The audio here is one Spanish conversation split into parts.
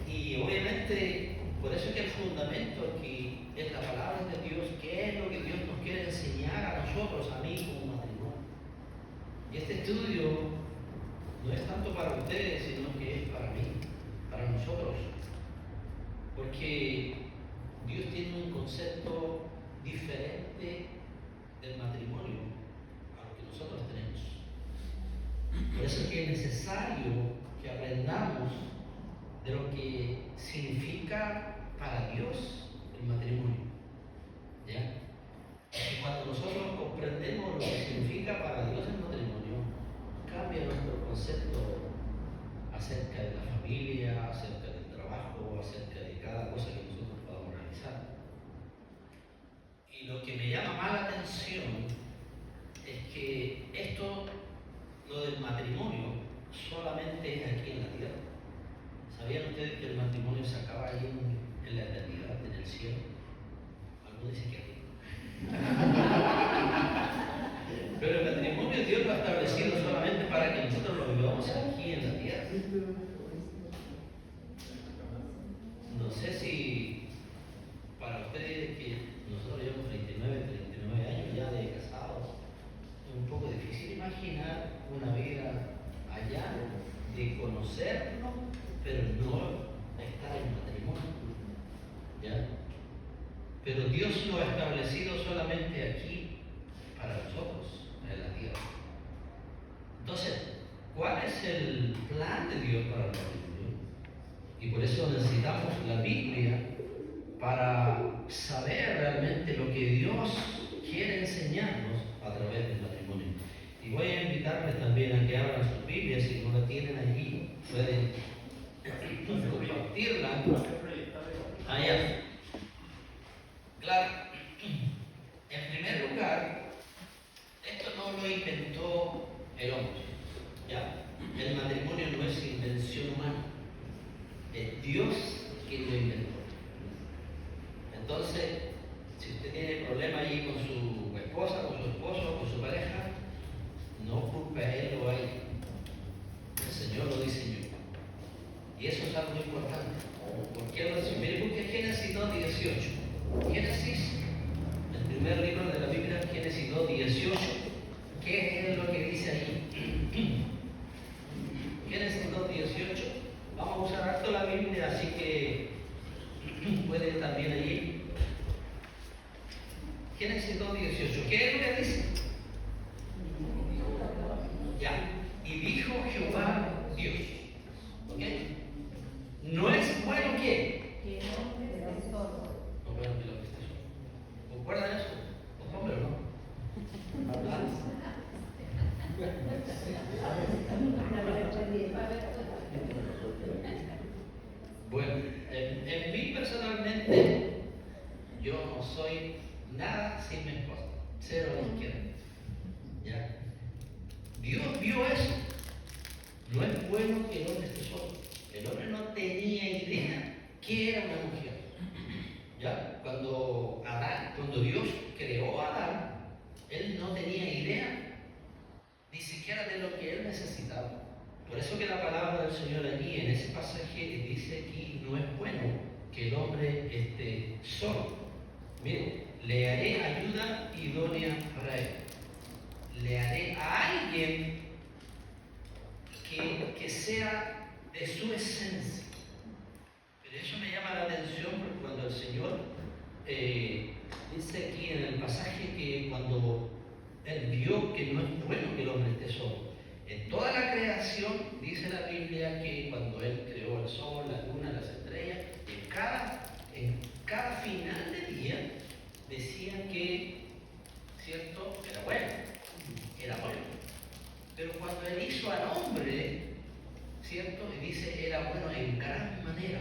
Y obviamente, por eso es que el fundamento aquí es la palabra de Dios, qué es lo que Dios nos quiere enseñar a nosotros, a mí como matrimonio. Y este estudio no es tanto para ustedes, sino que es para mí, para nosotros. Porque Dios tiene un concepto diferente del matrimonio a lo que nosotros tenemos. Por eso es que es necesario que aprendamos de lo que significa para Dios el matrimonio. ¿Ya? Y cuando nosotros comprendemos lo que significa para Dios el matrimonio, cambia nuestro concepto acerca de la familia, acerca del trabajo, acerca de cada cosa que nosotros podamos realizar. Y lo que me llama más la atención es que esto, lo del matrimonio, solamente es aquí en la tierra. ¿Sabían ustedes que el matrimonio se acaba ahí en la eternidad, en el cielo? Algunos dicen que aquí. Pero el matrimonio Dios lo ha establecido solamente para que nosotros lo vivamos aquí en la tierra. No sé si para ustedes, que nosotros llevamos 39 años ya de casados, es un poco difícil imaginar una vida allá, de conocernos, pero no estar en matrimonio. ¿Ya? Pero Dios lo ha establecido solamente aquí para nosotros, en la tierra. Entonces, ¿cuál es el plan de Dios para el matrimonio? Y por eso necesitamos la Biblia para saber realmente lo que Dios quiere enseñarnos a través del matrimonio. Y voy a invitarles también a que abran sus Biblias, si no la tienen allí, pueden compartirla. Allá. Claro, en primer lugar, esto no lo inventó el hombre. ¿Ya? El matrimonio no es invención humana, es Dios quien lo inventó. Entonces, si usted tiene problema allí con su esposa, con su esposo, con su pareja, no culpe a él o a ella. El Señor lo diseñó. Y eso es algo importante. Porque lo dice, mire, busque Génesis 2:18. Génesis, el primer libro de la Biblia, Génesis 2:18. ¿Qué es lo que dice ahí? Génesis 2:18. Vamos a usar harto la Biblia, así que puede estar bien allí. Génesis 2:18. ¿Qué es lo que dice? Ya. Y dijo Jehová Dios. ¿Ok? No es bueno que el hombre esté solo. No bueno que el hombre esté solo. ¿Recuerdan eso? Los hombres, ¿no? Bueno, en mí personalmente, yo no soy nada sin mi esposa. Cero a la izquierda. ¿Ya? Dios vio eso. No es bueno que el hombre esté solo. El hombre no tenía idea qué era una mujer. ¿Ya? Cuando Dios creó a Adán, él no tenía idea ni siquiera de lo que él necesitaba. Por eso que la palabra del Señor allí, en ese pasaje, dice aquí, no es bueno que el hombre esté solo. Miren, le haré ayuda idónea para él. Le haré a alguien que sea de su esencia. Pero eso me llama la atención porque cuando el Señor dice aquí en el pasaje que cuando Él vio que no es bueno que el hombre esté solo. En toda la creación dice la Biblia que cuando Él creó el sol, la luna, las estrellas, en cada final de día decían que, ¿cierto? Era bueno. Pero cuando Él hizo al hombre, ¿cierto? Y dice, era bueno en gran manera.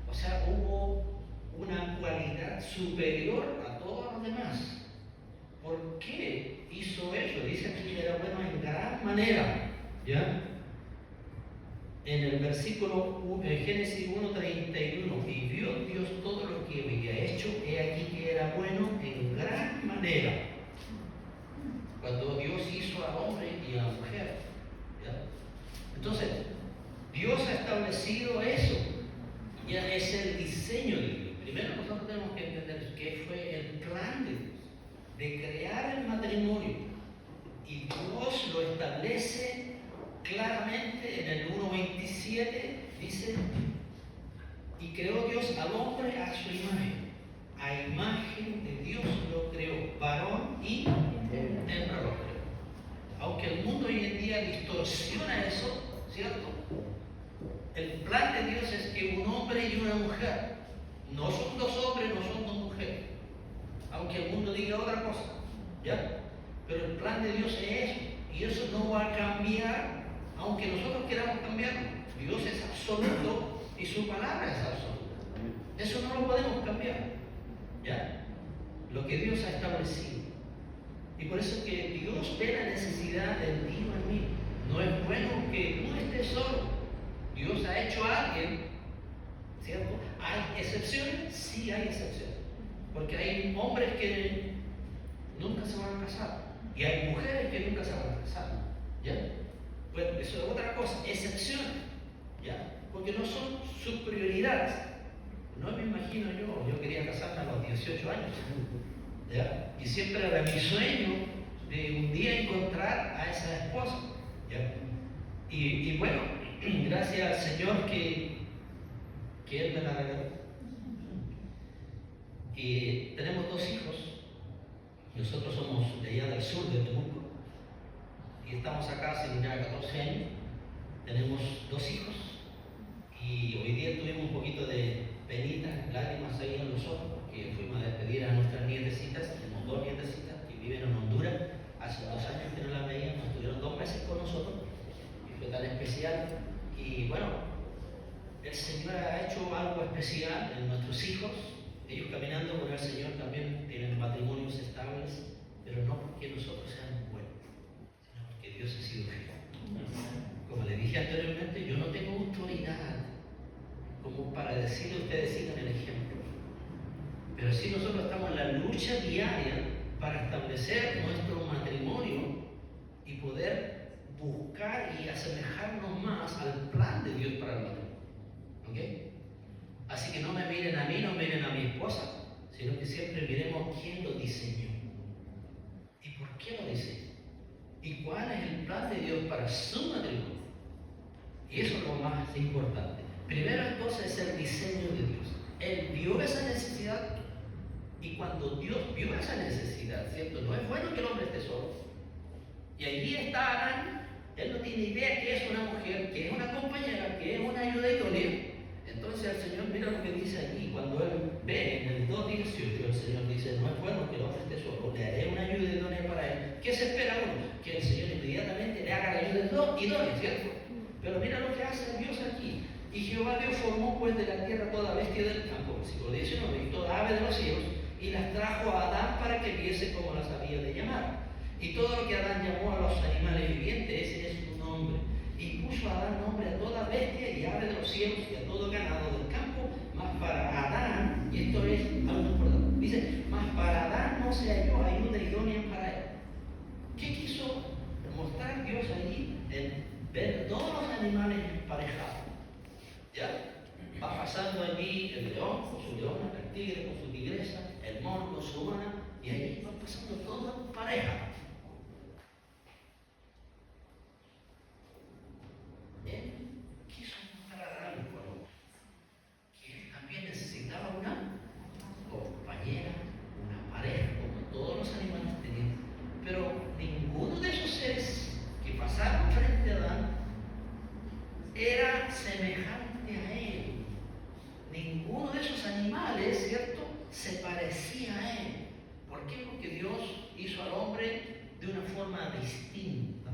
O sea, hubo una cualidad superior a todos los demás. ¿Por qué hizo eso? Dice aquí que era bueno en gran manera. ¿Ya? En el versículo Génesis 1:31, y vio Dios todo lo que había hecho, he aquí que era bueno en gran manera. Cuando Dios hizo al hombre y a la mujer. ¿Ya? Entonces, Dios ha establecido eso. Ya es el diseño de Dios. Primero nosotros tenemos que entender que fue el plan de Dios de crear el matrimonio. Y Dios lo establece claramente en el 1:27, dice, y creó Dios al hombre a su imagen. A imagen de Dios lo creó, varón y hembra lo creó. Aunque el mundo hoy en día distorsiona eso, ¿cierto? El plan de Dios es que un hombre y una mujer, no son dos hombres, no son dos mujeres, aunque el mundo diga otra cosa, ¿ya? Pero el plan de Dios es eso, y eso no va a cambiar, aunque nosotros queramos cambiarlo. Dios es absoluto y su palabra es absoluta. Eso no lo podemos cambiar, ¿ya? Lo que Dios ha establecido. Y por eso es que Dios ve la necesidad del ti en mí. No es bueno que tú estés solo. Dios ha hecho a alguien, ¿cierto? ¿Hay excepciones? Sí hay excepciones. Porque hay hombres que nunca se van a casar. Y hay mujeres que nunca se van a casar. ¿Ya? Bueno, eso es otra cosa, excepciones. ¿Ya? Porque no son sus prioridades. No me imagino yo quería casarme a los 18 años. ¿Ya? Y siempre era mi sueño de un día encontrar a esa esposa. ¿Ya? Y bueno, gracias al Señor que Él me la regaló. Y tenemos 2 hijos. Nosotros somos de allá del sur de Temuco. Y estamos acá hace ya 14 años. Tenemos 2 hijos. Y hoy día tuvimos un poquito de penita, lágrimas ahí en los ojos, porque fuimos a despedir a nuestras nietecitas. Tenemos 2 nietecitas que viven en Honduras. Hace 2 años que no las veíamos, estuvieron 2 meses con nosotros. Y fue tan especial. Y bueno, el Señor ha hecho algo especial en nuestros hijos. Ellos caminando con el Señor también tienen matrimonios estables, pero no porque nosotros seamos buenos, sino porque Dios ha sido fiel. Como le dije anteriormente, yo no tengo autoridad como para decirle a ustedes sigan el ejemplo. Pero sí nosotros estamos en la lucha diaria para establecer nuestro matrimonio y poder buscar y asemejarnos más al plan de Dios para el matrimonio. ¿Ok? Así que no me miren a mí, no miren a mi esposa, sino que siempre miremos quién lo diseñó y por qué lo diseñó y cuál es el plan de Dios para su matrimonio. Y eso es lo más importante. Primero entonces es el diseño de Dios. Él vio esa necesidad y cuando Dios vio esa necesidad, ¿cierto? No es bueno que el hombre esté solo. Y allí está Adán. Él no tiene idea que es una mujer, que es una compañera, que es una ayuda idónea. Entonces el Señor mira lo que dice allí, cuando Él ve en el 2:18, el Señor dice, no es bueno que el hombre esté solo, le haré una ayuda idónea para él. ¿Qué se espera uno? Que el Señor inmediatamente le haga la ayuda idónea, ¿cierto? Pero mira lo que hace Dios aquí. Y Jehová Dios formó pues de la tierra toda bestia del campo, versículo 19, y toda ave de los cielos, y las trajo a Adán para que viese cómo las había de llamar. Y todo lo que Adán llamó a los animales vivientes, ese es su nombre. Y puso a Adán nombre a toda bestia y ave de los cielos y a todo ganado del campo, mas para Adán, y esto es algo importante, dice, mas para Adán no se halló ayuda idónea para él. ¿Qué quiso mostrar Dios allí? En ver todos los animales emparejados. ¿Ya? Va pasando allí el león con su leona, el tigre con su tigresa, el mono con su humana, y allí van pasando todos en pareja. Él quiso mostrar algo al hombre, que él también necesitaba una compañera, una pareja, como todos los animales tenían. Pero ninguno de esos seres que pasaron frente a Adán era semejante a él. Ninguno de esos animales, ¿cierto?, se parecía a él. ¿Por qué? Porque Dios hizo al hombre de una forma distinta.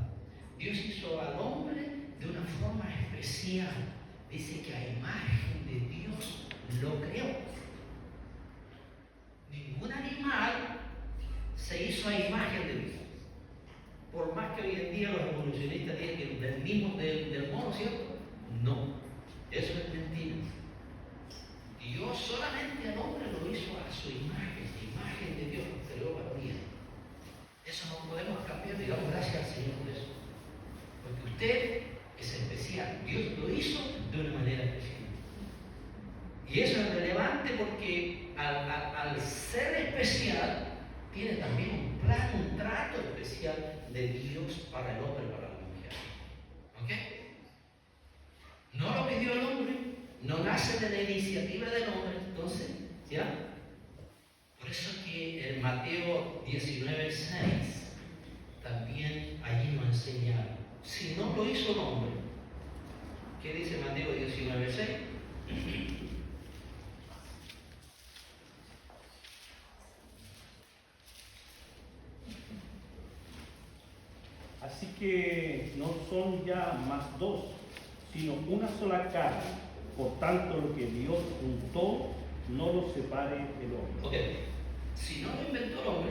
Dios hizo al hombre de una forma especial. Dice que a imagen de Dios lo creó. Ningún animal se hizo a imagen de Dios. Por más que hoy en día los evolucionistas digan que venimos del mono, ¿cierto? No, eso es mentira. Dios solamente al hombre lo hizo a su imagen de Dios, lo creó para mí. Eso no podemos cambiar, digamos gracias al Señor por eso. Porque usted es especial, Dios lo hizo especial, tiene también un plan, un trato especial de Dios para el hombre, para la mujer. ¿Ok? No lo pidió el hombre, no nace de la iniciativa del hombre, entonces, ¿ya? Por eso que en Mateo 19:6 también allí nos enseña, si no lo hizo el hombre, ¿qué dice Mateo 19:6? Así que no son ya más dos, sino una sola carne. Por tanto, lo que Dios juntó, no lo separe el hombre. Ok, si no lo inventó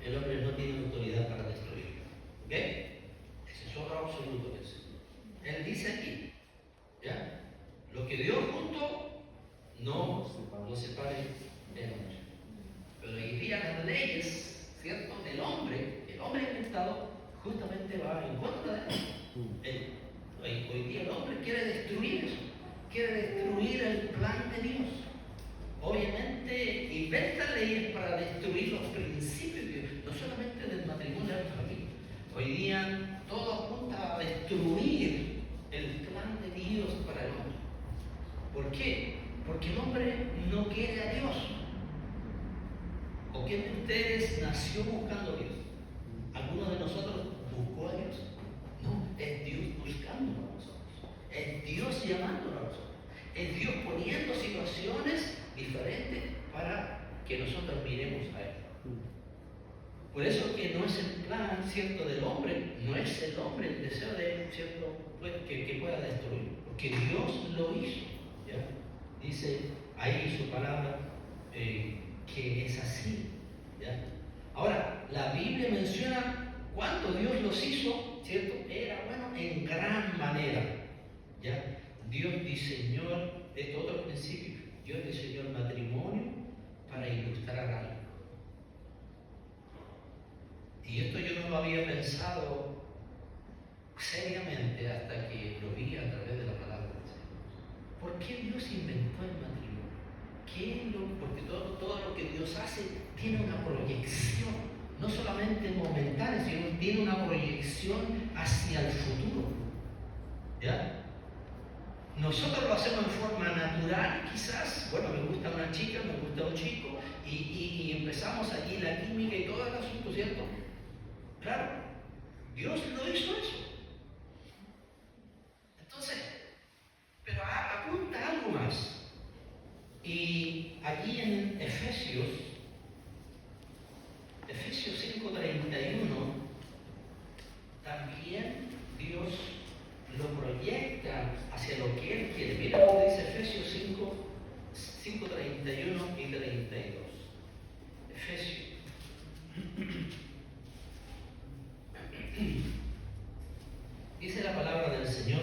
el hombre no tiene autoridad para destruirlo. ¿Ok? Ese es otro absoluto. Él dice aquí, ¿ya? Lo que Dios juntó, no lo separe el hombre. Pero hoy día las leyes, ¿cierto? El hombre inventado, justamente va en contra de él. Hoy día el hombre quiere destruir eso, quiere destruir el plan de Dios. Obviamente inventa leyes para destruir los principios de Dios, no solamente del matrimonio de la familia. Hoy día todo apunta a destruir el plan de Dios para el hombre. ¿Por qué? Porque el hombre no quiere a Dios. ¿O quién de ustedes nació buscando a Dios? ¿Alguno de nosotros buscó a Dios? No, es Dios buscándonos a nosotros. Es Dios llamándonos a nosotros. Es Dios poniendo situaciones diferentes para que nosotros miremos a Él. Por eso que no es el plan, ¿cierto?, del hombre, no es el hombre el deseo de Él, ¿cierto?, pues, que pueda destruir, porque Dios lo hizo, ¿ya? Dice ahí en su palabra que es así, ¿ya? Ahora, la Biblia menciona cuando Dios los hizo, ¿cierto? Era bueno en gran manera, ¿ya? Dios diseñó, esto es otro principio, Dios diseñó el matrimonio para ilustrar algo. Y esto yo no lo había pensado seriamente hasta que lo vi a través de la palabra del Señor. ¿Por qué Dios inventó el matrimonio? Porque todo lo que Dios hace tiene una proyección, no solamente momentánea, sino tiene una proyección hacia el futuro. ¿Ya? Nosotros lo hacemos en forma natural, quizás. Bueno, me gusta una chica, me gusta un chico, y empezamos allí la química y todo el asunto, ¿cierto? Claro, Dios lo hizo eso. Entonces, pero apunta algo más. Y allí en Efesios 5:31, también Dios lo proyecta hacia lo que Él quiere. Mira lo que dice Efesios 5:31 y 32. Efesios. Dice la palabra del Señor: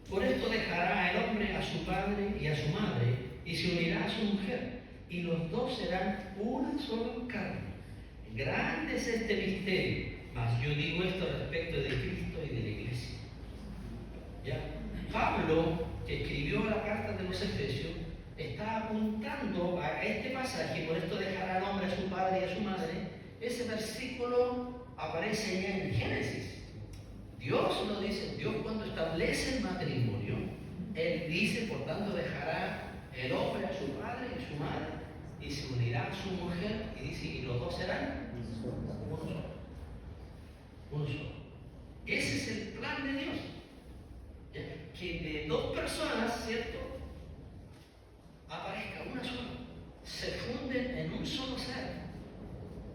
por esto dejará el hombre a su padre y a su madre, y se unirá a su mujer, y los dos serán una sola carne. Grande es este misterio, mas yo digo esto respecto de Cristo y de la Iglesia. ¿Ya? Pablo, que escribió la carta de los Efesios, está apuntando a este pasaje: por esto dejará el hombre a su padre y a su madre. Ese versículo aparece ya en Génesis. Dios lo dice, Dios cuando establece el matrimonio, Él dice, por tanto dejará el hombre a su padre y a su madre, y se unirá a su mujer, y dice, y los dos serán uno solo. Uno solo. Ese es el plan de Dios. ¿Ya? Que de dos personas, ¿cierto?, aparezca una sola, se funden en un solo ser.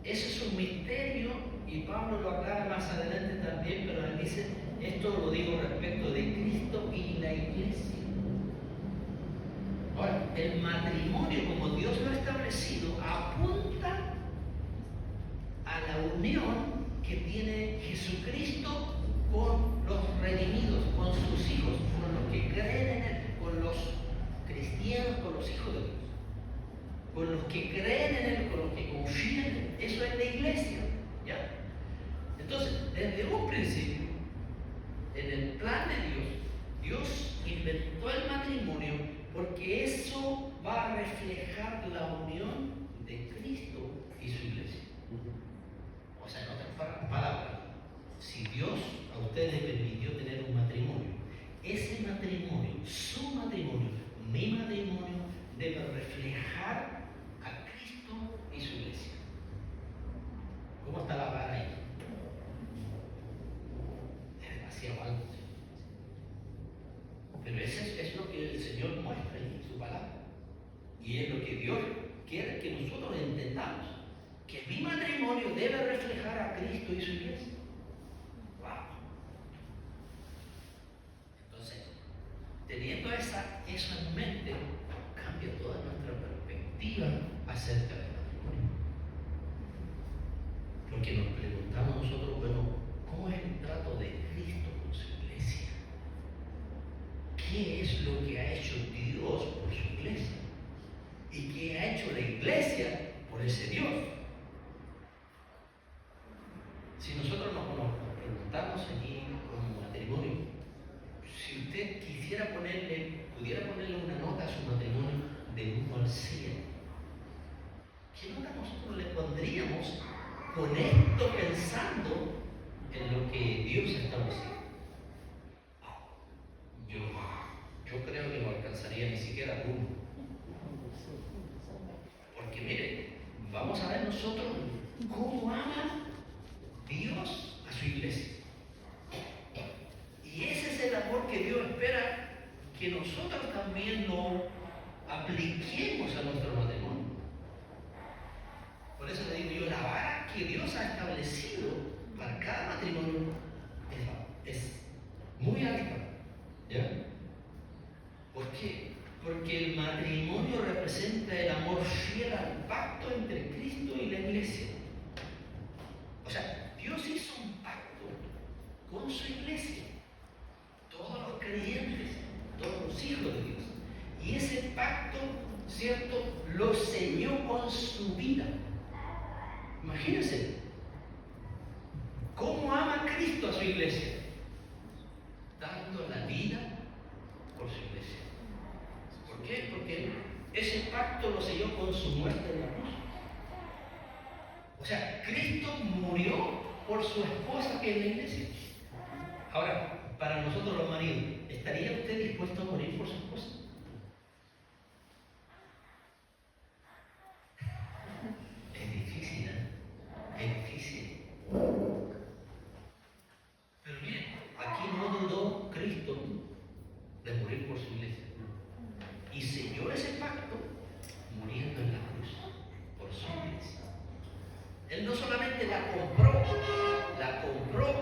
Ese es un misterio, y Pablo lo aclara más adelante también, pero él dice, esto lo digo respecto de Cristo y la Iglesia. Ahora, el matrimonio, como Dios lo ha establecido, apunta a la unión que tiene Jesucristo con los redimidos, con sus hijos, con los que creen en Él, con los cristianos, con los hijos de Dios, con los que creen en Él, con los que confían en Él. Eso es la Iglesia, ¿ya? Entonces, desde un principio, en el plan de Dios, Dios inventó el matrimonio porque eso va a reflejar la unión de Cristo y su iglesia. O sea, en otras palabras, si Dios a ustedes les permitió tener un matrimonio, ese matrimonio, su matrimonio, mi matrimonio, debe reflejar a Cristo y su iglesia. ¿Cómo está la vara ahí? Es demasiado alto. Pero eso es lo que el Señor muestra en su palabra. Y es lo que Dios quiere que nosotros entendamos. Que mi matrimonio debe reflejar a Cristo y su iglesia. ¡Wow! Entonces, teniendo eso en mente, cambia toda nuestra perspectiva acerca del matrimonio. Porque nos preguntamos nosotros, bueno, ¿cómo es el trato de Cristo con su iglesia? ¿Qué es lo que ha hecho Dios por su iglesia? ¿Y qué ha hecho la iglesia por ese Dios? Si nosotros nos preguntamos aquí como matrimonio, si usted pudiera ponerle una nota a su matrimonio de 1 al 100, ¿qué nota nosotros le pondríamos con esto pensando en lo que Dios ha establecido? Yo creo que no alcanzaría ni siquiera 1. Porque mire, vamos a ver nosotros cómo ama Dios a su iglesia. Y ese es el amor que Dios espera que nosotros también lo apliquemos a nuestro matrimonio. Por eso le digo yo, la vara que Dios ha establecido para cada matrimonio es muy alta. ¿Ya? ¿Por qué? Porque el matrimonio representa el amor fiel al pacto entre Cristo y la iglesia. O sea, Dios hizo un pacto con su iglesia, todos los creyentes, todos los hijos de Dios. Y ese pacto, ¿cierto?, lo selló con su vida. Imagínense, ¿cómo ama Cristo a su iglesia? Dando la vida por su iglesia. ¿Por qué? Porque ese pacto lo selló con su muerte en la cruz. O sea, Cristo murió por su esposa, que es la iglesia. Ahora, para nosotros los maridos, ¿estaría usted dispuesto a morir por su esposa? Es difícil, ¿eh? Es difícil. Pero miren, aquí no dudó Cristo de morir por su iglesia. Y selló ese pacto muriendo en la cruz por su iglesia. Él no solamente la compró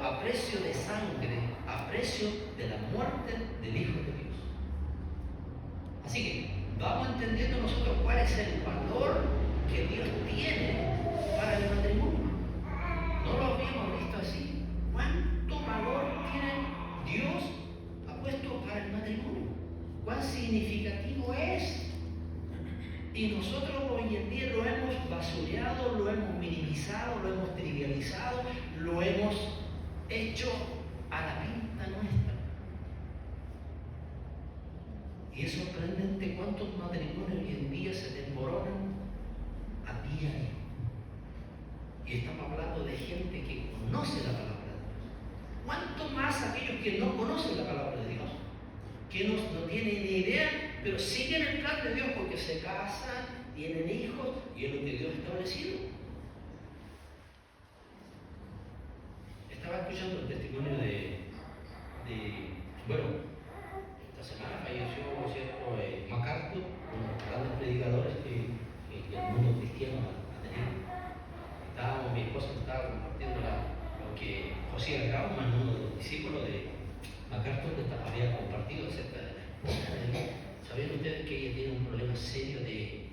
a precio de sangre, a precio de la muerte del Hijo de Dios. Así que vamos entendiendo nosotros cuál es el valor que Dios tiene para el matrimonio. No lo habíamos visto así. ¿Cuánto valor tiene Dios ha puesto para el matrimonio? ¿Cuán significativo es? Y nosotros hoy en día lo hemos basureado, lo hemos minimizado, lo hemos trivializado, lo hemos hecho a la vista nuestra. Y es sorprendente cuántos matrimonios hoy en día se desmoronan a diario. Y estamos hablando de gente que conoce la palabra de Dios. ¿Cuánto más aquellos que no conocen la palabra de Dios? Que no tienen ni idea, pero siguen el plan de Dios porque se casan, tienen hijos y es lo que Dios ha establecido. Estaba escuchando el testimonio bueno, esta semana falleció, ¿cierto?, MacArthur, uno de los grandes predicadores que el mundo cristiano ha tenido. Mi esposa estaba compartiendo lo que José Gauman, uno de los discípulos de MacArthur, había compartido acerca de la esposa de él. ¿Sabían ustedes que ella tiene un problema serio de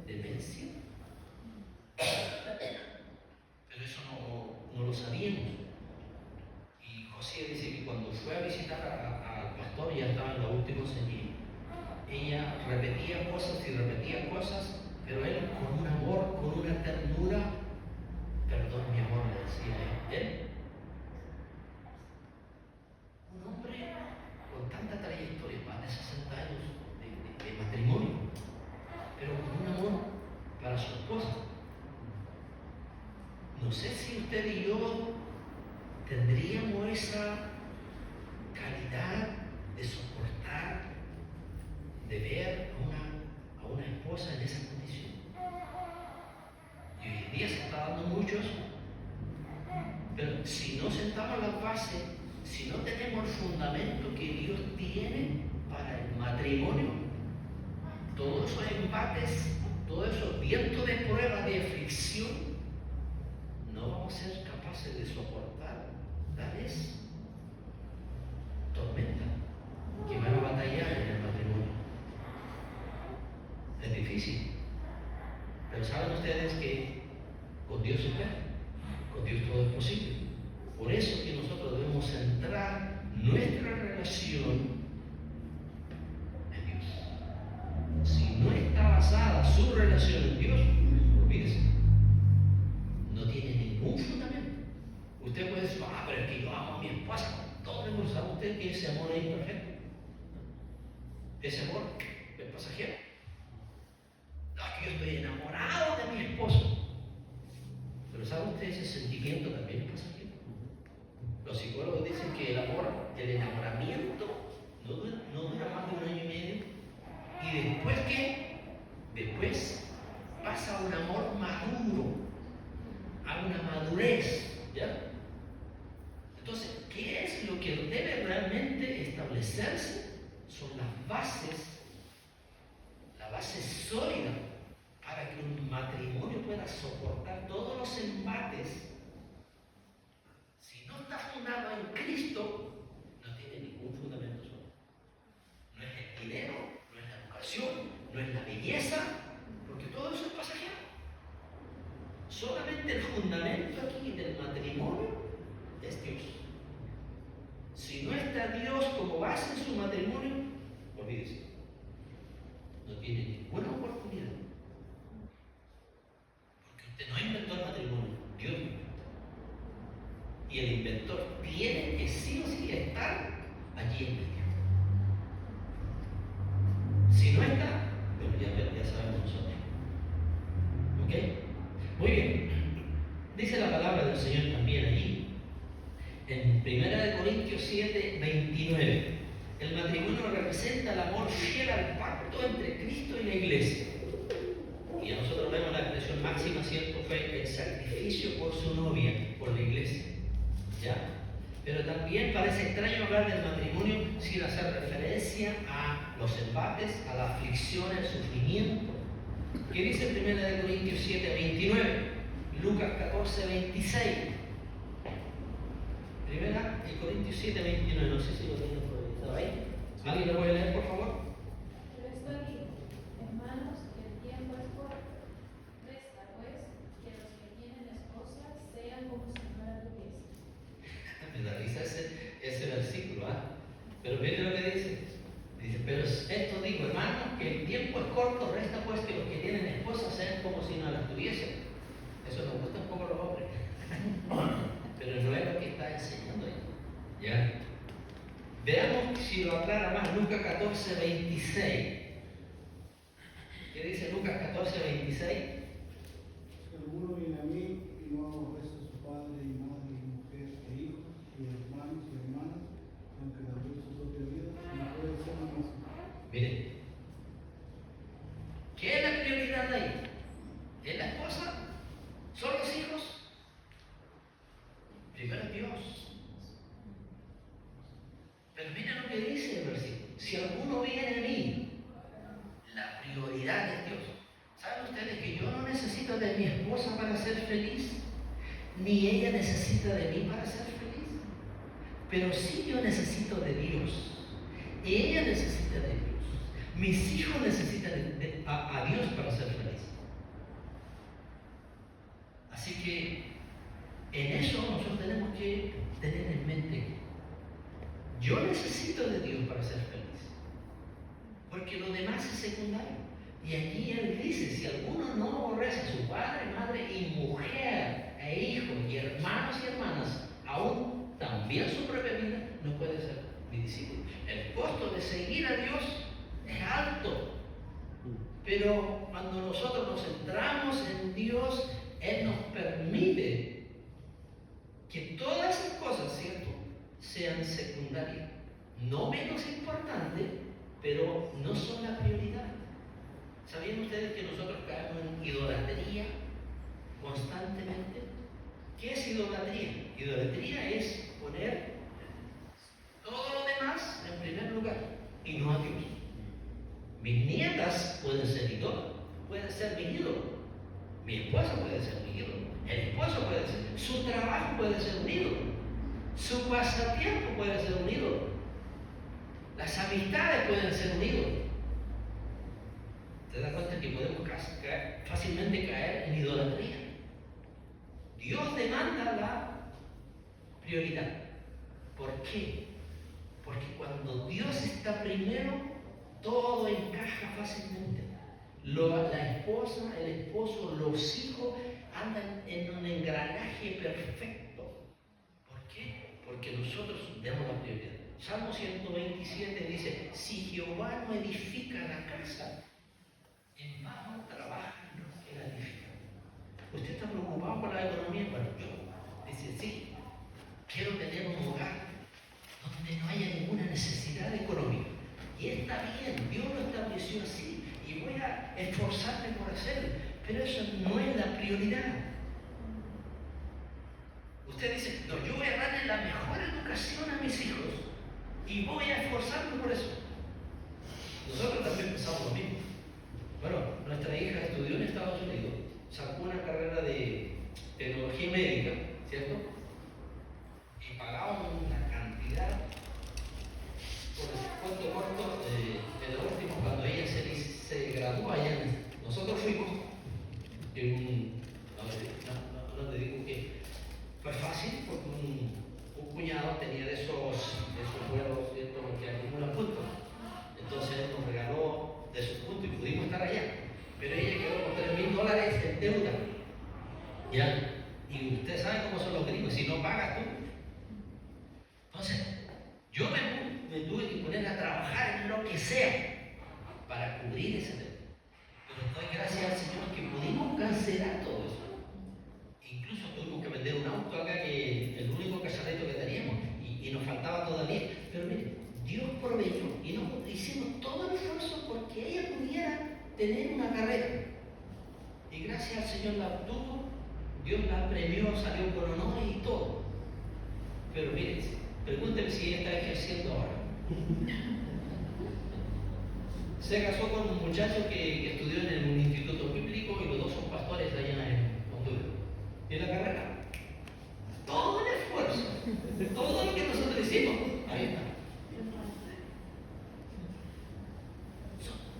demencia? Pero eso no lo sabíamos. Y José dice que cuando fue a visitar al pastor, ya estaba en los últimos años, ella repetía cosas y repetía cosas, pero él con un amor, con una ternura, perdón mi amor, le decía él, un hombre con tanta trayectoria, más de 60 años de matrimonio, pero con un amor para su esposa. usted y yo tendríamos esa calidad de soportar, de ver a una esposa en esa condición? Y hoy en día se está dando muchos, pero si no sentamos las bases, si no tenemos el fundamento que Dios tiene para el matrimonio, todos esos embates, todos esos vientos de prueba, de aflicción, no vamos a ser capaces de soportar tales tormentas que van a batallar en el matrimonio. Es difícil, pero saben ustedes que con Dios se puede, con Dios todo es posible. Por eso que nosotros debemos centrar nuestra relación en Dios. Si no está basada su relación en Dios, olvídese, no tiene ningún fundamento. Usted puede decir, pero es que yo amo a mi esposa con todo el mundo. ¿Sabe usted que ese amor es imperfecto? Ese amor es pasajero. No, es que yo estoy enamorado de mi esposo. Pero ¿sabe usted ese sentimiento también es pasajero? Los psicólogos dicen que el amor, el enamoramiento, no dura más de 1 año y medio. ¿Y después qué? Después pasa a un amor maduro, a una madurez, ¿ya? Entonces, ¿qué es lo que debe realmente establecerse? Son las bases, la base sólida para que un matrimonio pueda soportar todos los embates. Si no está fundado en Cristo, no tiene ningún fundamento sólido. No es el dinero, no es la educación, no es la belleza, porque todo eso es pasajero. Solamente el fundamento aquí del matrimonio es Dios. Si no está Dios como base en su matrimonio, olvídese, no tiene ninguna oportunidad. Porque usted no inventó el matrimonio, Dios lo inventó. Y el inventor tiene que sí o sí estar allí en medio. Si no está, bueno, ya sabemos nosotros. ¿Ok? Muy bien. Dice la palabra del Señor también allí, en 1 Corintios 7, 29. El matrimonio representa el amor fiel al pacto entre Cristo y la iglesia. Y nosotros vemos la expresión máxima, ¿cierto? Fue el sacrificio por su novia, por la iglesia. ¿Ya? Pero también parece extraño hablar del matrimonio sin hacer referencia a los embates, a la aflicción, al sufrimiento. ¿Qué dice 1 Corintios 7, 29? Lucas 14, 26. 1 Corintios 7, 29. No sé si lo tienen por ahí. ¿Alguien lo puede leer, por favor? Pero esto digo, hermanos, que el tiempo es corto. Resta, pues, que los que tienen esposas sean como si no la tuviesen. Me da risa ese versículo, ¿ah? Pero miren lo que dice. Dice, pero esto digo, hermanos, que el tiempo es corto, resta pues que los que tienen esposas sean como si no las tuviesen. Eso nos gusta un poco a los hombres. Pero no es lo que está enseñando ahí. ¿Ya? Veamos si lo aclara más Lucas 14, 26. ¿Qué dice Lucas 14, 26? Si alguno viene a mí y no aborrece a su padre y madre y mujer e hijos y hermanos y hermanas, aunque la vive su propia vida, no puede ser mi mismo. Miren, ¿qué es la prioridad ahí? ¿Es la esposa? ¿Son los hijos? Primero es Dios. Pero miren lo que dice el versículo. Si alguno viene a mí, la prioridad es Dios. ¿Saben ustedes que yo no necesito de mi esposa para ser feliz? Ni ella necesita de mí para ser feliz. Pero sí yo necesito de Dios. Ella necesita de Dios. Mis hijos necesitan a Dios para ser feliz. Así que en eso nosotros tenemos que tener en mente: yo necesito de Dios para ser feliz, porque lo demás es secundario. Y aquí él dice, si alguno no aborrece a su padre, madre y mujer e hijos y hermanos y hermanas, aún también su propia vida, no puede ser mi discípulo. El costo de seguir a Dios es alto, pero cuando nosotros nos centramos en Dios, Él nos permite cosas, ¿cierto?, sean secundarias. No menos importantes, pero no son la prioridad. ¿Sabían ustedes que nosotros caemos en idolatría constantemente? ¿Qué es idolatría? Idolatría es poner todo lo demás en primer lugar y no a Dios. Mis nietas pueden ser ídolos, pueden ser mi ídolo. Mi esposa puede ser mi ídolo. El esposo puede ser. Su trabajo puede ser un ídolo. Su pasatiempo puede ser un ídolo. Las amistades pueden ser un ídolo. ¿Te das cuenta que podemos fácilmente caer en idolatría? Dios demanda la prioridad. ¿Por qué? Porque cuando Dios está primero, todo encaja fácilmente. La esposa, el esposo, los hijos andan en un engranaje perfecto. ¿Por qué? Porque nosotros damos la prioridad. Salmo 127 dice: si Jehová no edifica la casa, en vano trabajan los que la edifican. ¿Usted está preocupado por la economía? Bueno, yo dice: sí, quiero tener un hogar donde no haya ninguna necesidad económica. Y está bien, Dios lo estableció así, y voy a esforzarme por hacerlo, pero eso no es la prioridad. Usted dice: no, yo voy a darle la mejor educación a mis hijos y voy a esforzarme por eso. Nosotros también pensamos lo mismo. Bueno, nuestra hija estudió en Estados Unidos, sacó una carrera de tecnología médica, ¿cierto? Y pagaba una cantidad, por el cuento corto, de lo último, cuando ella se graduó allá, nosotros fuimos en no te digo que fue fácil, porque un cuñado tenía de esos vuelos, ¿cierto?, que acumulan puntos. Entonces él nos regaló de sus puntos y pudimos estar allá. Pero ella quedó con $3,000 en deuda. ¿Ya? Y usted sabe cómo son los gringos, si no pagas tú. Entonces, yo me tuve que poner a trabajar en lo que sea para cubrir ese deuda. Pero doy gracias al Señor que pudimos cancelar todo eso. Incluso tuvimos que vender un auto acá, que el único casareto que teníamos, y nos faltaba todavía. Pero mire, Dios proveyó y nos hicimos todo el esfuerzo porque ella pudiera tener una carrera. Y gracias al Señor la obtuvo, Dios la premió, salió con honor y todo. Pero mire, pregúnteme si ella está ejerciendo ahora. Se casó con un muchacho que estudió en un instituto bíblico y los dos son pastores allá en Honduras. ¿Y la carrera? Todo el esfuerzo, todo lo que nosotros hicimos, ahí está.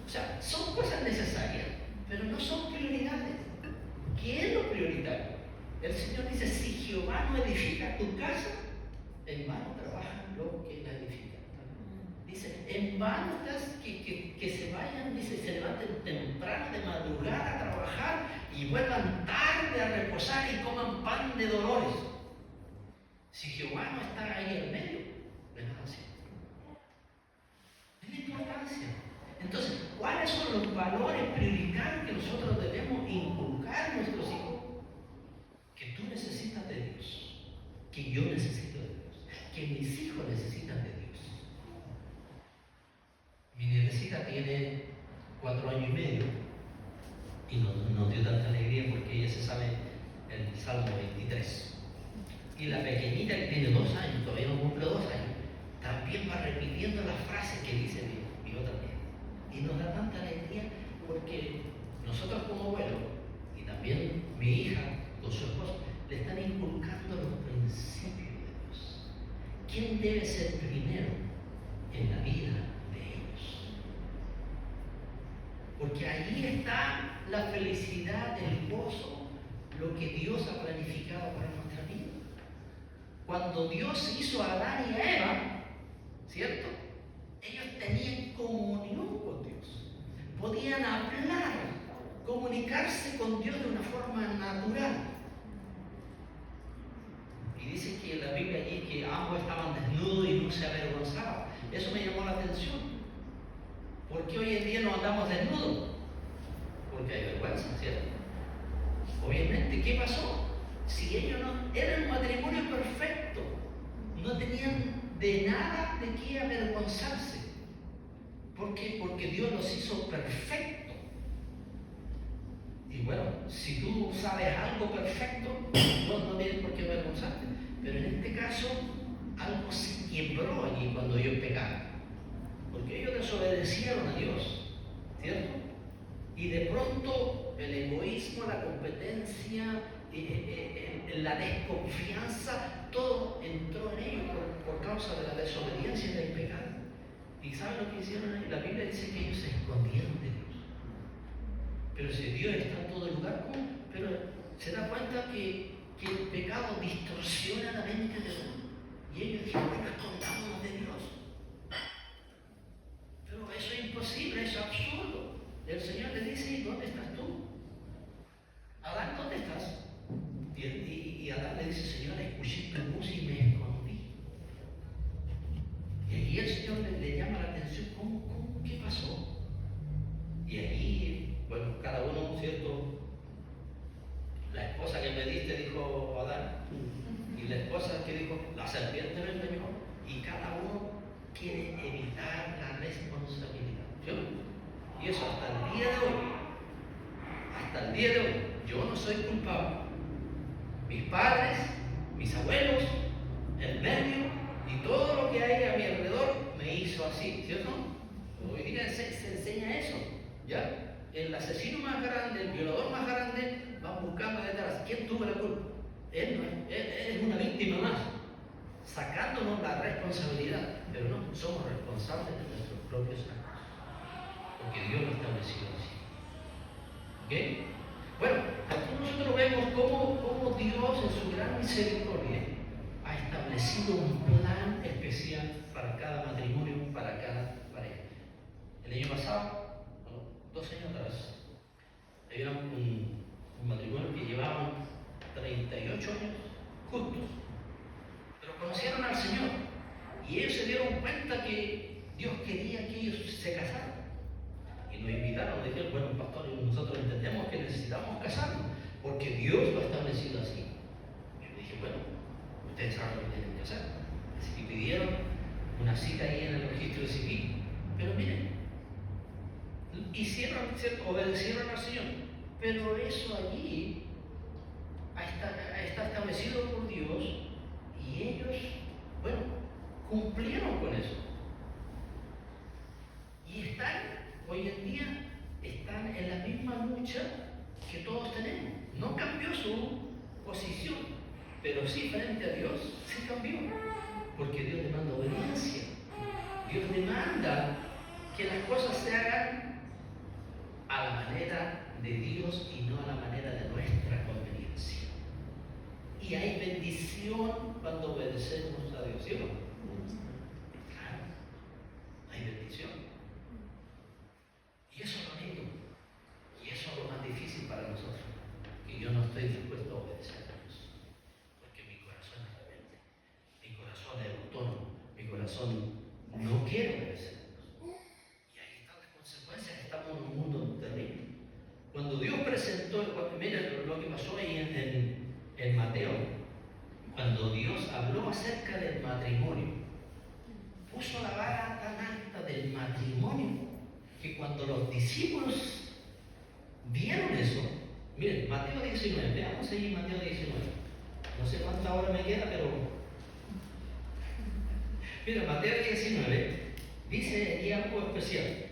O sea, son cosas necesarias, pero no son prioridades. ¿Qué es lo prioritario? El Señor dice: si Jehová no edifica tu casa, en vano trabajan los que la edifican. Dice: en vano estás que se vayan, dice, se levanten temprano de madrugada a trabajar y vuelvan tarde a reposar y coman pan de dolores. Si Jehová no está ahí en medio, de nada sirve. Es la importancia. Entonces, ¿cuáles son los valores prioritarios que nosotros debemos inculcar a nuestros hijos? Que tú necesitas de Dios, que yo necesito de Dios, que mis hijos necesitan de Dios. Mi nietecita tiene 4 años y medio y nos dio tanta alegría porque ella se sabe el Salmo 23. Y la pequeñita, que tiene 2 años, todavía no cumple 2 años, también va repitiendo las frases que dice mi otra nieta. Y nos da tanta alegría porque nosotros como abuelos, y también mi hija con su esposo, le están inculcando los principios de Dios. ¿Quién debe ser primero en la vida de ellos? Porque ahí está la felicidad, el gozo, lo que Dios ha planificado para nuestra vida. Cuando Dios hizo a Adán y a Eva, ¿cierto?, ellos tenían comunión con Dios, podían hablar, comunicarse con Dios de una forma natural. Y dice que en la Biblia allí que ambos estaban desnudos y no se avergonzaban. Eso me llamó la atención. ¿Por qué hoy en día no andamos desnudos? Porque hay vergüenza, ¿cierto? Obviamente, ¿qué pasó? Si ellos no eran un matrimonio perfecto, no tenían de nada de qué avergonzarse. ¿Por qué? Porque Dios los hizo perfectos. Y bueno, si tú sabes algo perfecto, no tienes por qué avergonzarte. Pero en este caso, algo se quebró allí cuando ellos pecaron. Porque ellos desobedecieron a Dios, ¿cierto? Y de pronto el egoísmo, la competencia, la desconfianza, todo entró en ellos por causa de la desobediencia y del pecado. ¿Y saben lo que hicieron ahí? La Biblia dice que ellos se escondieron de Dios. Pero si Dios está en todo lugar, ¿cómo? Pero se da cuenta que el pecado distorsiona la mente de uno. Y ellos dijeron, bueno, escondámonos de Dios. Pero eso es imposible, eso es absurdo. El Señor le dice, ¿dónde estás tú? Adán, ¿dónde estás? Y Adán le dice, Señor, escuché tu voz y me escondí. Y allí el Señor le llama la atención, ¿cómo? ¿Qué pasó? Y allí, bueno, cada uno, ¿cierto? La esposa que me diste dijo Adán, y la esposa que dijo, la serpiente me engañó, y cada uno quiere evitar la responsabilidad. ¿Sí? Y eso hasta el día de hoy, yo no soy culpable. Mis padres, mis abuelos, el medio y todo lo que hay a mi alrededor me hizo así, ¿cierto? Hoy día se enseña eso, ¿ya? El asesino más grande, el violador más grande, van buscando detrás. ¿Quién tuvo la culpa? Él es una víctima más, sacándonos la responsabilidad. Pero no, somos responsables de nuestros propios actos, porque Dios lo estableció así. ¿Ok? Bueno, aquí nosotros vemos cómo Dios en su gran misericordia ha establecido un plan especial para cada matrimonio, para cada pareja. El año pasado, 2 años atrás, había un matrimonio que llevaban 38 años juntos, pero conocieron al Señor y ellos se dieron cuenta que Dios quería que ellos se casaran. Y nos invitaron, dijeron, bueno, pastor, nosotros entendemos que necesitamos casarnos, porque Dios lo ha establecido así. Yo dije, bueno, ustedes saben lo que tienen que hacer. Así que pidieron una cita ahí en el registro civil. Pero miren, hicieron, ¿cierto? Obedecieron al Señor. Pero eso allí está establecido por Dios y ellos, bueno, cumplieron con eso. Y hoy en día, están en la misma lucha que todos tenemos. No cambió su posición, pero sí frente a Dios, sí cambió. Porque Dios demanda obediencia. Dios demanda que las cosas se hagan a la manera de Dios y no a la manera de nuestra conveniencia. Y hay bendición cuando obedecemos a Dios, ¿sí o no? Claro, hay bendición. Y eso es lo lindo. Y eso es lo más difícil para nosotros. Que yo no estoy dispuesto a obedecer a Dios. Porque mi corazón es rebelde. Mi corazón es autónomo. Mi corazón no quiere obedecer a Dios. Y ahí están las consecuencias. Estamos en un mundo terrible. Cuando Dios presentó, miren lo que pasó ahí en Mateo. Cuando Dios habló acerca del matrimonio, puso la vara tan alta del matrimonio, que cuando los discípulos vieron eso, miren, Mateo 19, veamos ahí Mateo 19. No sé cuánta hora me queda, pero miren, Mateo 19 dice aquí algo especial.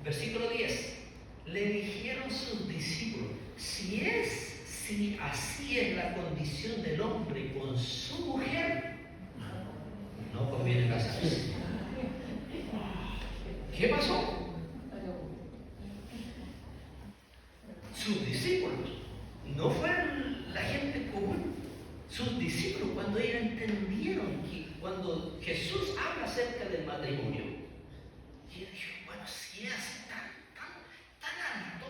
Versículo 10. Le dijeron sus discípulos, si así es la condición del hombre con su mujer, no conviene casarse. ¿Qué pasó? Sus discípulos, no fueron la gente común, sus discípulos, cuando ellos entendieron que cuando Jesús habla acerca del matrimonio, ellos dijeron, bueno, si es así tan alto,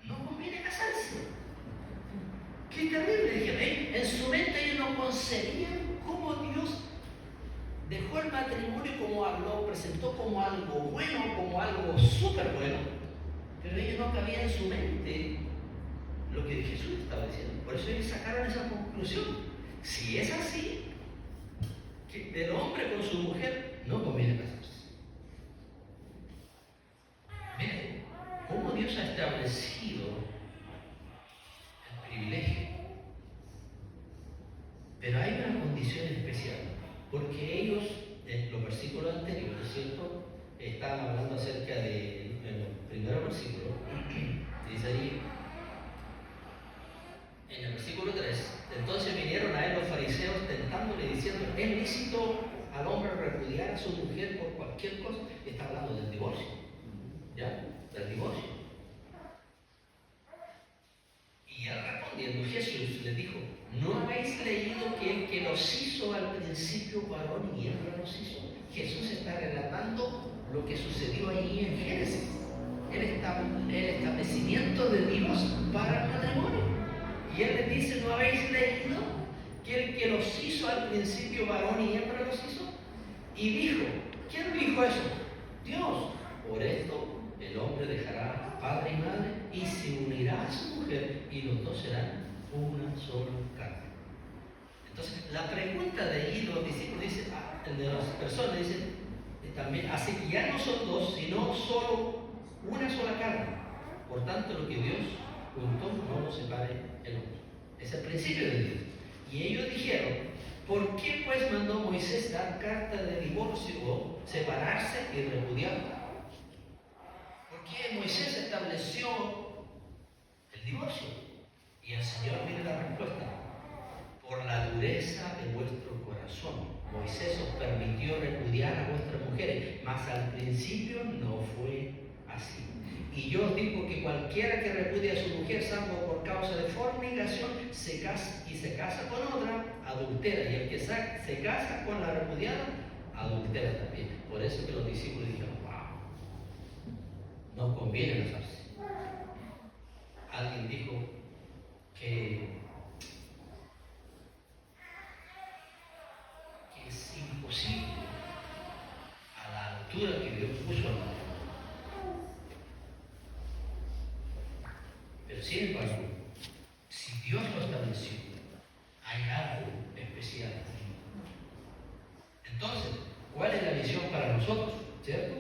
no conviene casarse. Qué terrible, dijeron, en su mente ellos no concebían cómo Dios dejó el matrimonio como lo presentó como algo bueno, como algo súper bueno, pero ellos no cabía en su mente lo que Jesús estaba diciendo. Por eso ellos sacaron esa conclusión. Si es así, que el hombre con su mujer no conviene casarse. Miren, cómo Dios ha establecido el privilegio. Pero hay una condición especial, porque ellos, en los versículos anteriores, ¿cierto? Estaban hablando acerca de, en el primer versículo, dice ahí, en el versículo 3, entonces vinieron a él los fariseos tentándole diciendo, ¿es lícito al hombre repudiar a su mujer por cualquier cosa? Está hablando del divorcio, ¿ya? Del divorcio. Y él respondiendo, Jesús les dijo, ¿no habéis leído que el que los hizo al principio varón y hembra los hizo? Jesús está relatando lo que sucedió ahí en Génesis, el establecimiento de Dios para el matrimonio. Y él les dice, ¿no habéis leído que el que los hizo al principio varón y hembra los hizo? Y dijo, ¿quién dijo eso? Dios. Por esto el hombre dejará padre y madre y se unirá a su mujer y los dos serán una sola carne. Entonces, la pregunta de ahí, los discípulos dicen, de las personas dicen, también, así que ya no son dos, sino solo una sola carne. Por tanto, lo que Dios juntó no lo separe el hombre. Es el principio de Dios. Y ellos dijeron, ¿por qué pues mandó Moisés dar carta de divorcio o separarse y repudiarla? ¿Por qué Moisés estableció el divorcio? Y el Señor mire la respuesta. Por la dureza de vuestro corazón, Moisés os permitió repudiar a vuestras mujeres, mas al principio no fue así. Y yo os digo que cualquiera que repudie a su mujer, salvo por causa de fornicación, se casa con otra, adultera. Y el que se casa con la repudiada, adultera también. Por eso que los discípulos dijeron, wow, no conviene casarse. Alguien dijo que es imposible a la altura que Dios puso al matrimonio. Pero sin embargo, si Dios lo estableció, hay algo especial. Entonces, ¿cuál es la visión para nosotros? ¿Cierto?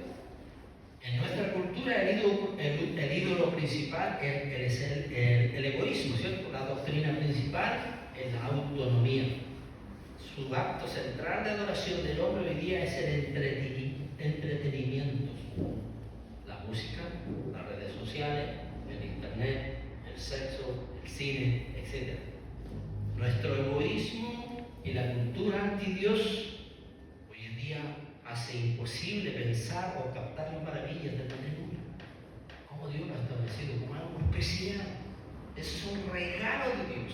En nuestra cultura el ídolo principal es el egoísmo, ¿cierto? La doctrina principal es la autonomía. Su acto central de adoración del hombre hoy día es el entretenimiento. La música, las redes sociales, el internet, el sexo, el cine, etc. Nuestro egoísmo y la cultura anti-Dios hoy en día hace imposible pensar o captar las maravillas del matrimonio. Como Dios lo ha establecido como algo especial. Es un regalo de Dios.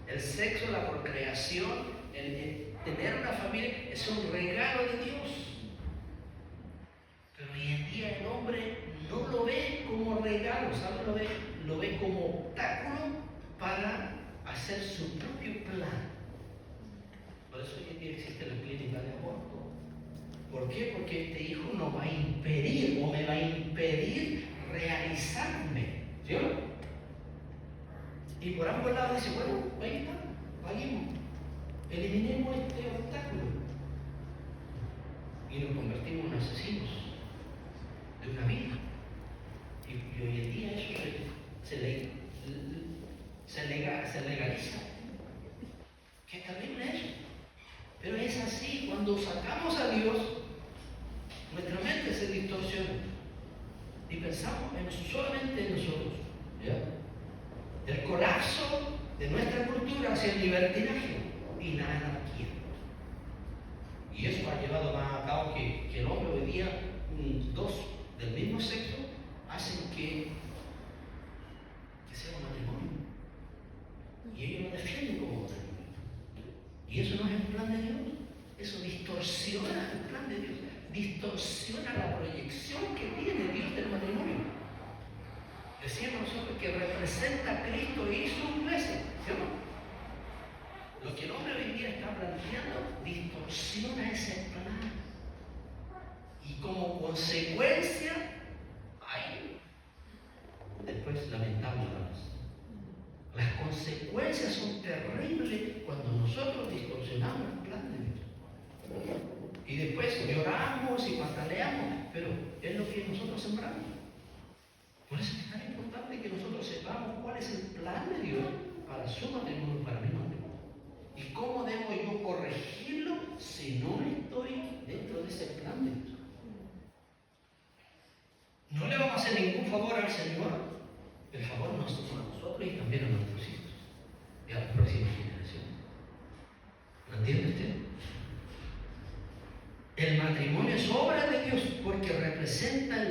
El sexo, la procreación, el tener una familia es un regalo de Dios. Pero hoy en día el hombre no lo ve como regalo, ¿sabe? Lo ve como obstáculo para hacer su propio plan. Por eso hoy en día existe la clínica de aborto. ¿Por qué? Porque este hijo nos va a impedir o me va a impedir realizarme. ¿Sí o no? Y por ambos lados dice, bueno, ahí está, vayamos, eliminemos este obstáculo. Y nos convertimos en asesinos de una vida. Y hoy en día eso se legaliza. Qué terrible eso. Pero es así, cuando sacamos a Dios, nuestra mente se distorsiona y pensamos solamente en nosotros. ¿Ya? El colapso de nuestra cultura hacia el libertinaje y la anarquía. Y eso ha llevado más a cabo que el hombre hoy día, dos del mismo sexo, hacen que sea un matrimonio. Y ellos lo defienden como matrimonio. Y eso no es el plan de Dios. Eso distorsiona el plan de Dios. Distorsiona la proyección que tiene Dios del matrimonio. Decíamos nosotros que representa a Cristo y su iglesia. ¿Sí o no? Lo que el hombre hoy día está planteando distorsiona ese plan. Y como consecuencia, hay después lamentamos las consecuencias consecuencias son terribles cuando nosotros distorsionamos el plan de Dios. Y después lloramos y pataleamos, pero es lo que nosotros sembramos. Por eso es tan importante que nosotros sepamos cuál es el plan de Dios para su matrimonio, para mi matrimonio. Y cómo debo yo corregirlo si no estoy dentro de ese plan de Dios. No le vamos a hacer ningún favor al Señor. El favor nos hace a nosotros y también a nuestros hijos y a las próximas generaciones. ¿Lo entiende usted? El matrimonio es obra de Dios porque representa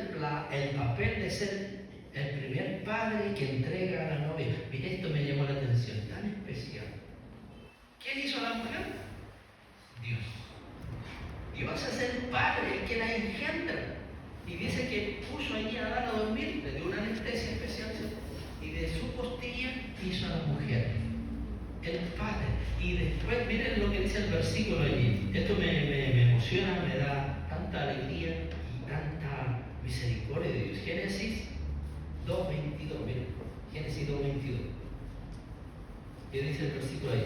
el papel de ser el primer padre que entrega a la novia. Mire, esto me llamó la atención, tan especial. ¿Quién hizo a la mujer? Dios. Dios es el padre, el que la engendra. Y dice que puso allí a Adán a dormir, le dio una anestesia especial y de su costilla hizo a la mujer. El padre. Y después, miren lo que dice el versículo allí. Esto me emociona, me da tanta alegría y tanta misericordia de Dios. Génesis 2:22, miren. Génesis 2:22. ¿Qué dice el versículo ahí?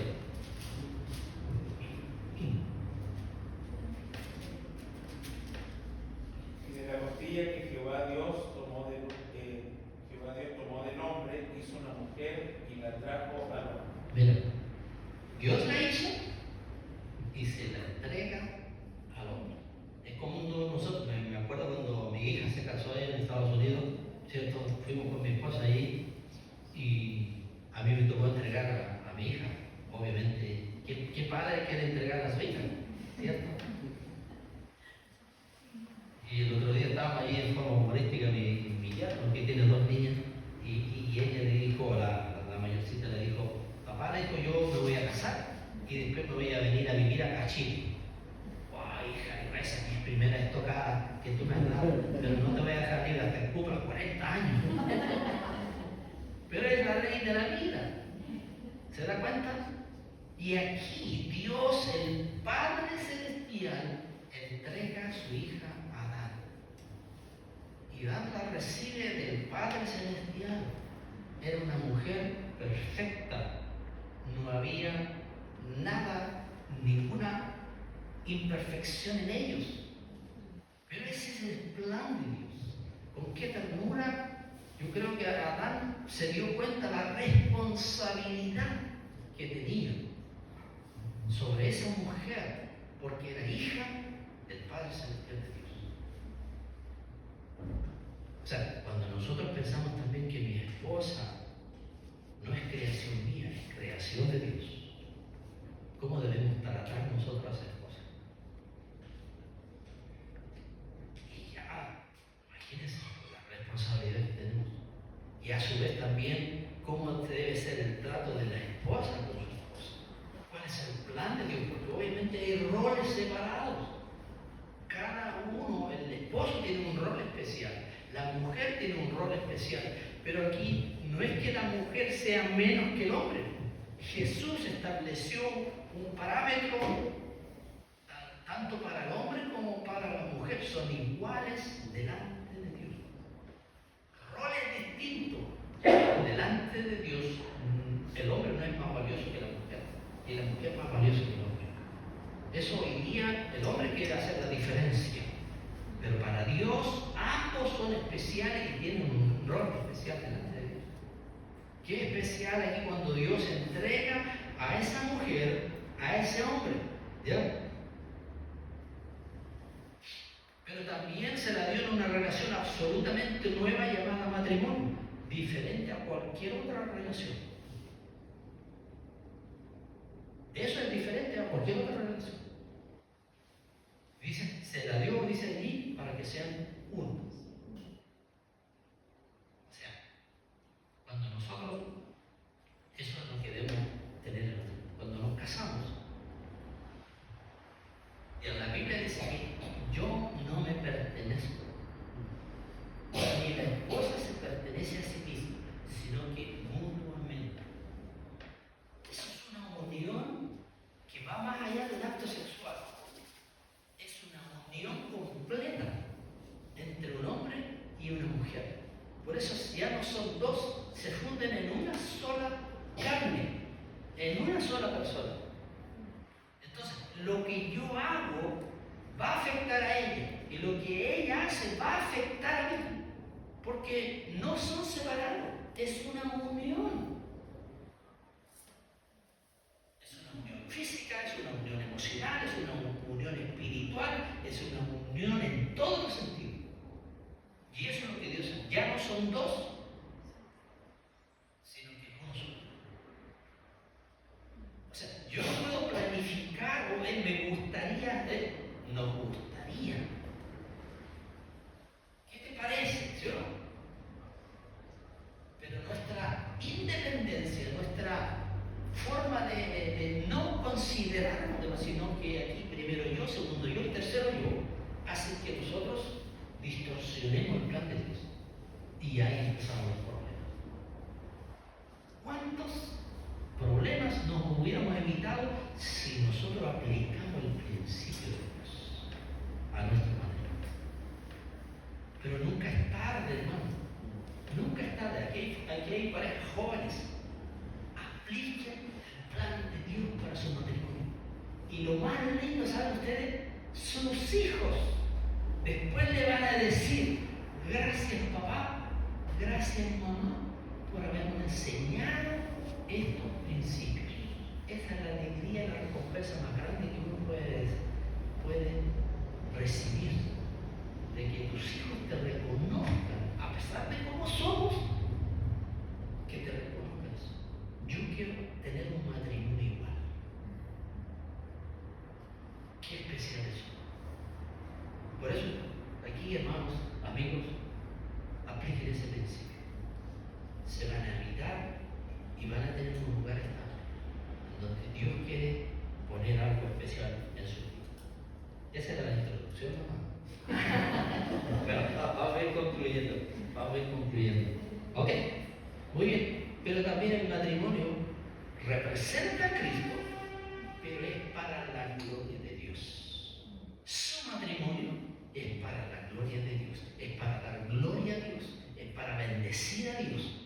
Y de la costilla que Jehová Dios tomó del hombre, hizo una mujer y la trajo al hombre. Mira, Dios la hizo y se la entrega al hombre. Es como nosotros, me acuerdo cuando mi hija se casó allá en Estados Unidos, ¿cierto? Fuimos con mi esposa ahí y a mí me tocó entregar a mi hija. Obviamente, ¿qué padre quiere entregar a su hija? ¿Cierto? Y el otro día estábamos allí en forma humorística, mi yerno, que tiene 2 niñas, y ella le dijo, la mayorcita le dijo, papá, le dijo, yo me voy a casar y después me voy a venir a vivir a Chile. ¡Guau, hija! Esa es mi primera estocada que tú me has dado, pero no te voy a dejar ir hasta que cumpla 40 años. Pero es la ley de la vida. ¿Se da cuenta? Y aquí Dios, el Padre Celestial, entrega a su hija a Adán. Y Adán la recibe del Padre Celestial. Era una mujer perfecta. No había nada, ninguna imperfección en ellos. Pero ese es el plan de Dios. Con qué ternura. Yo creo que Adán se dio cuenta de la responsabilidad que tenía sobre esa mujer, porque era hija del Padre Celestial de Dios. O sea, cuando nosotros pensamos también que mi esposa no es creación mía, es creación de Dios, ¿cómo debemos tratar nosotros a esa esposa? Y ya, imagínense la responsabilidad que tenemos. Y a su vez también, cómo debe ser el trato de la esposa con su esposa. ¿Cuál es el plan de Dios? Porque obviamente hay roles separados. Cada uno, el esposo tiene un rol especial, la mujer tiene un rol especial. Pero aquí no es que la mujer sea menos que el hombre. Jesús estableció un parámetro tanto para el hombre como para la mujer. Son iguales delante de Dios. Roles distintos. Delante de Dios, el hombre no es más valioso que la mujer. Y la mujer más valiosa que el hombre. Eso hoy día el hombre quiere hacer la diferencia. Pero para Dios ambos son especiales y tienen un rol especial delante de Dios. Qué especial aquí cuando Dios entrega a esa mujer, a ese hombre. ¿Ya? Pero también se la dio en una relación absolutamente nueva llamada matrimonio, diferente a cualquier otra relación. Eso es diferente a cualquier otra relación. Dice, se la dio, dice allí, para que sean uno. O sea, cuando nosotros, eso es lo que debemos tener cuando nos casamos. Y en la Biblia dice que yo no me pertenezco, ni la esposa se pertenece a sí misma, sino que mutuamente. Eso es una unión que va más allá del acto sexual. Es una unión completa entre un hombre y una mujer. Por eso ya no son dos, se funden en una sola carne. en una sola persona. Entonces, lo que yo hago va a afectar a ella y lo que ella hace va a afectar a mí, porque no son separados, es una unión. Es una unión física, es una unión emocional, es una unión espiritual, es una unión en todos los sentidos. Y eso es lo que Dios hace. Ya no son dos, sino que es uno solo. O sea, yo no puedo planificar o me gustaría, nos gustaría. ¿Qué te parece? ¿Sí o no? Pero nuestra independencia, nuestra forma de no considerarnos demás, sino que aquí primero yo, segundo yo, tercero yo, hace que nosotros distorsionemos el plan de Dios. Y ahí empezamos los problemas. ¿Cuántos problemas nos hubiéramos evitado si nosotros aplicamos el principio de Dios a nuestro matrimonio? Pero nunca es tarde, hermano. Nunca es tarde. Aquí hay parejas jóvenes. Apliquen el plan de Dios para su matrimonio. Y lo más lindo, ¿saben ustedes? Sus hijos después le van a decir: gracias papá, gracias mamá, por habernos enseñado estos principios. Esa es la alegría y la recompensa más grande que uno puede recibir, de que tus hijos te reconozcan, a pesar de cómo somos, que te reconozcan eso. Yo quiero tener un matrimonio igual. Qué especial eso. Por eso, aquí, hermanos, amigos, apliquen ese principio. Se van a evitar y van a tener un lugar estable, en donde Dios quiere poner algo especial en su vida. Esa era la introducción, hermano. Pero vamos a ir concluyendo. Vamos a ir concluyendo. Ok, muy bien. Pero también el matrimonio representa a Cristo, pero es para la gloria de Dios. Su matrimonio es para la gloria de Dios, es para dar gloria a Dios, es para bendecir a Dios.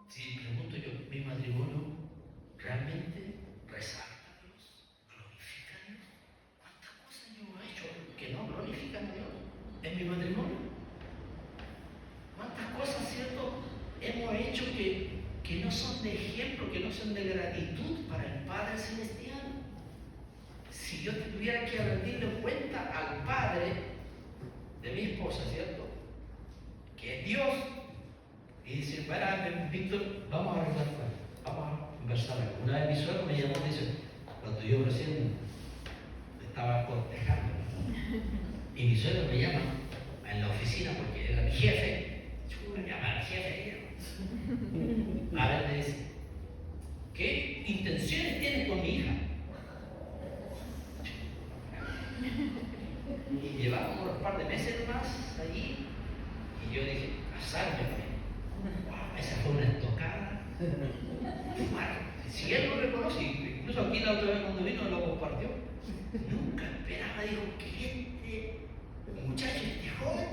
Si pregunto yo, ¿mi matrimonio realmente resalta a Dios? ¿Glorifica a Dios? ¿Cuántas cosas yo he hecho que no glorifican a Dios en mi matrimonio? ¿Cuántas cosas, cierto, hemos hecho que no son de ejemplo, que no son de gratitud para el Padre Celestial? Si yo tuviera que rendirle cuenta al Padre de mi esposa, ¿cierto?, que es Dios, y dice: para, Víctor, vamos a arreglar, vamos a conversar. Una vez mi suegro me llamó y dice, cuando yo recién estaba cortejando, y mi suegro me llama en la oficina porque era mi jefe, me llama al jefe, a ver, me dice: ¿qué intenciones tienes con mi hija? Y llevábamos un par de meses más allí, y yo dije: casarme con él. Wow, esa fue una estocada. Si él lo reconoce, incluso aquí la otra vez cuando vino lo compartió, nunca esperaba, digo, que este muchacho, este joven,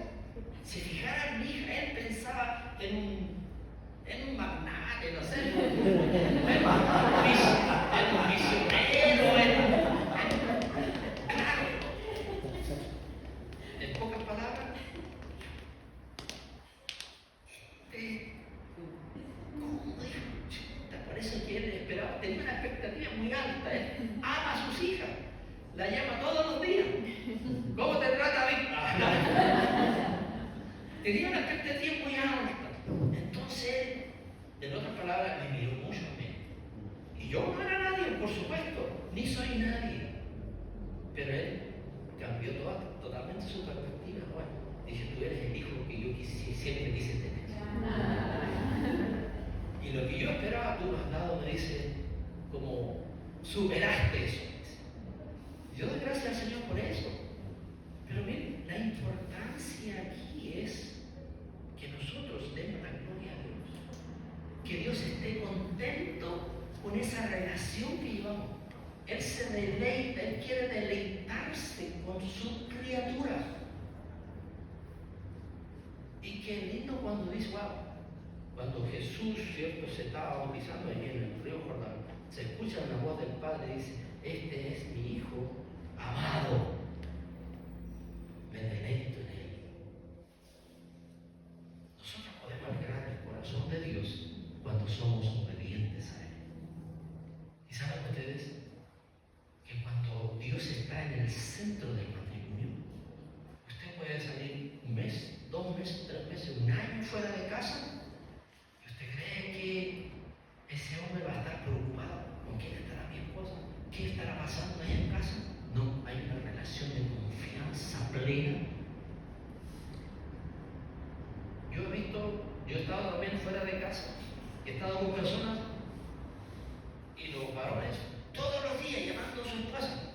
se fijara en mi hija. Él pensaba en un magnate, no sé, en un misionero, claro. En pocas palabras, ¿cómo dijo? Por eso que él esperaba, tenía una expectativa muy alta. Él ama a sus hijas, la llama todos los días. ¿Cómo te trata, Víctor? Tenía una expectativa muy alta. Entonces, en otras palabras, me miró mucho a mí. Y yo no era nadie, por supuesto, ni soy nadie. Pero él cambió totalmente su perspectiva. Bueno, dice: tú eres el hijo que yo siempre quise tener. Y lo que yo esperaba, tú lo has dado, me dice, como superaste eso. Yo doy gracias al Señor por eso. Pero miren, la importancia aquí es que nosotros demos la gloria a Dios. Que Dios esté contento con esa relación que llevamos. Él se deleita, Él quiere deleitarse con sus criaturas. Y qué lindo cuando dice: wow, Cuando Jesús, cierto, se estaba bautizando allí en el río Jordán, se escucha una voz del Padre y dice: este es mi Hijo amado, me deleito en él. Nosotros podemos alegrar el corazón de Dios cuando somos obedientes a Él. ¿Y saben ustedes que cuando Dios está en el centro del matrimonio, usted puede salir un mes, 2 meses, 3 meses, 1 año fuera de casa, y usted cree que ese hombre va a estar preocupado con quién estará mi esposa, qué estará pasando ahí en casa? No, hay una relación de confianza plena. Yo he estado también fuera de casa, he estado con personas y los varones todos los días llamando a su esposa,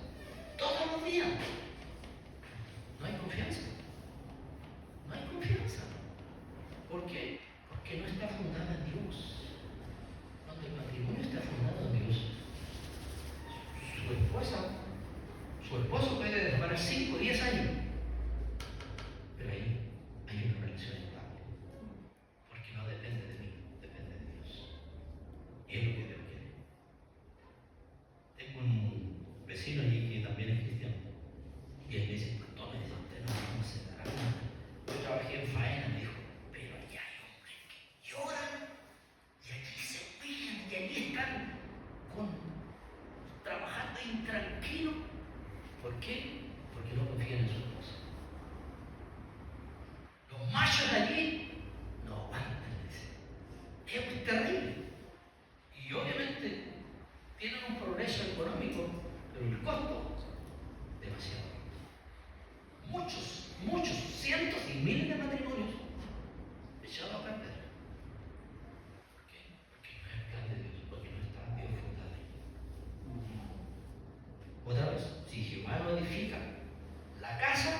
todos los días. No hay confianza. No hay confianza. ¿Por qué? Porque no está fundada en Dios. Cuando el matrimonio está fundado en Dios, su esposo puede demorar 5 o 10 años, pero ahí hay una relación estable. Porque no depende de mí, depende de Dios. Y es lo que Dios quiere. Tengo un vecino allí que también es cristiano. Y él me dice: pastor, me dice, usted no vamos a separar nada. Yo trabajé en faena, me dijo, pero allá hay hombres que lloran y allí se pillan y allí están trabajando intranquilo. ¿Por qué? Porque no confían en su esposa. Los machos de allí no aguantan, dice. Es terrible. Y obviamente tienen un progreso económico, pero el costo, demasiado. Muchos, cientos y miles de matrimonios echados a perder. ¿Por qué? Porque no es el plan de Dios, porque no está Dios fundado ahí. Otra vez, si Jehová no edifica la casa,